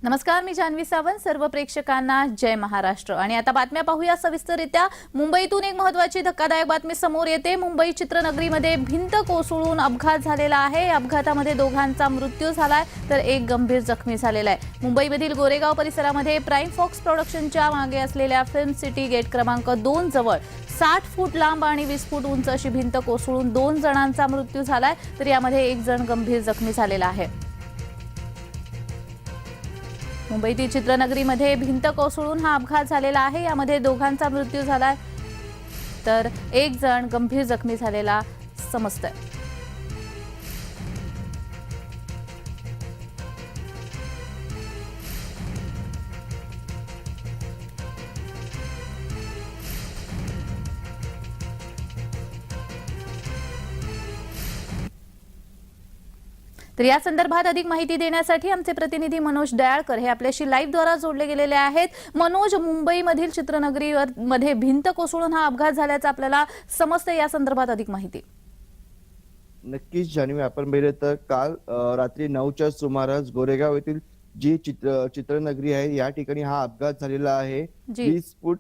नमस्कार, मी जान्हवी सावंत. सर्व प्रेक्षकांना जय महाराष्ट्र. आणि आता बातम्या पाहूया सविस्तररित्या. मुंबईतून एक महत्त्वाची धक्कादायक बातमी समोर येते. मुंबई चित्रनगरीमध्ये भिंत कोसळून अपघात झालेला आहे. अपघातामध्ये दोघांचा मृत्यू झालाय तर एक गंभीर जखमी झालेला आहे. मुंबईमधील गोरेगाव परिसरामध्ये प्राइम फॉक्स प्रोडक्शनच्या मागे असलेल्या फिल्म सिटी गेट क्रमांक 2 जवळ 60 फूट लांब आणि 20 फूट उंच अशी भिंत कोसळून 2 जणांचा मृत्यू झालाय तर यामध्ये एक जण गंभीर जखमी झालेला आहे. मुंबईतील चित्रनगरीमध्ये भिंत कोसळून हा अपघात झालेला आहे. यामध्ये दोघांचा मृत्यू झालाय तर एक जण गंभीर जखमी झालेला समजतंय. तर या संदर्भात अधिक माहिती देण्यासाठी आमचे प्रतिनिधी मनोज दयाळकर हे आपल्याशी लाईव्ह द्वारा जोडले गेलेले आहेत. मनोज, मुंबईमधील चित्रनगरीमध्ये भिंत कोसळून हा अपघात झाल्याचं आपल्याला समजतं. या संदर्भात अधिक माहिती. नक्कीच जान्हवी, आपण पाहिलं तर काल रात्री 9च्या सुमारास गोरेगाव येथील जी चित्रनगरी आहे या ठिकाणी हा अपघात झालेला आहे. 20 फूट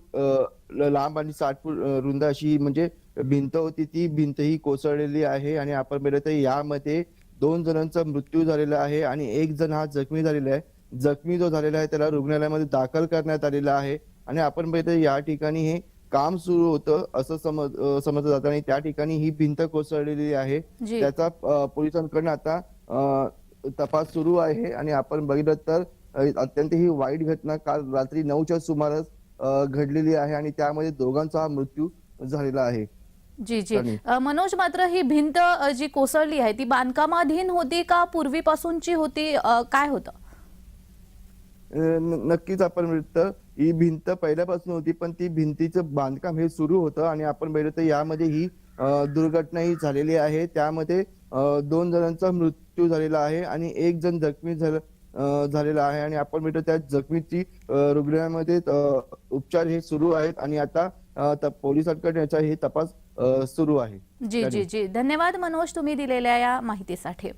लांब आणि 60 फूट रुंद अशी म्हणजे भिंत होती. ती भिंत ही कोसळलेली आहे आणि आपण पाहिलं तर यामध्ये 2 जणांचा मृत्यू झालेला आहे आणि एक जण हा जखमी झालेला आहे. जखमी जो झालेला आहे त्याला रुग्णालयामध्ये दाखल करण्यात आलेला आहे आणि आपण पाहिलं या ठिकाणी हे काम सुरू होतं असं समजलं जातं आणि त्या ठिकाणी ही भिंत कोसळलेली आहे. त्याचा पोलिसांकडून आता तपास सुरू आहे आणि आपण बघितलं तर अत्यंत ही वाईट घटना काल रात्री 9च्या सुमारास घडलेली आहे आणि त्यामध्ये दोघांचा मृत्यू झालेला आहे. जी जी मनोज, मात्र ही भिंत जी कोसळली आहे ती बांधकामाधीन होती का पूर्वीपासूनची होती, काय होतं? नक्कीच आपण मिळतं ही भिंत पहिल्यापासून होती पण ती भिंतीचं बांधकाम हे सुरू होतं आणि आपण पाहिलं तर यामध्ये ही दुर्घटना ही झालेली आहे. त्यामध्ये 2 जणांचा मृत्यू झालेला आहे आणि एक जण जखमी झालेला आहे आणि आपण मिळतो त्या जखमीची रुग्णालयामध्ये उपचार हे सुरू आहेत आणि आता पोलिसांकडे याचा हे तपास सुरू आहे. जी जी जी धन्यवाद मनोज, तुम्ही दिलेल्या या माहितीसाठी.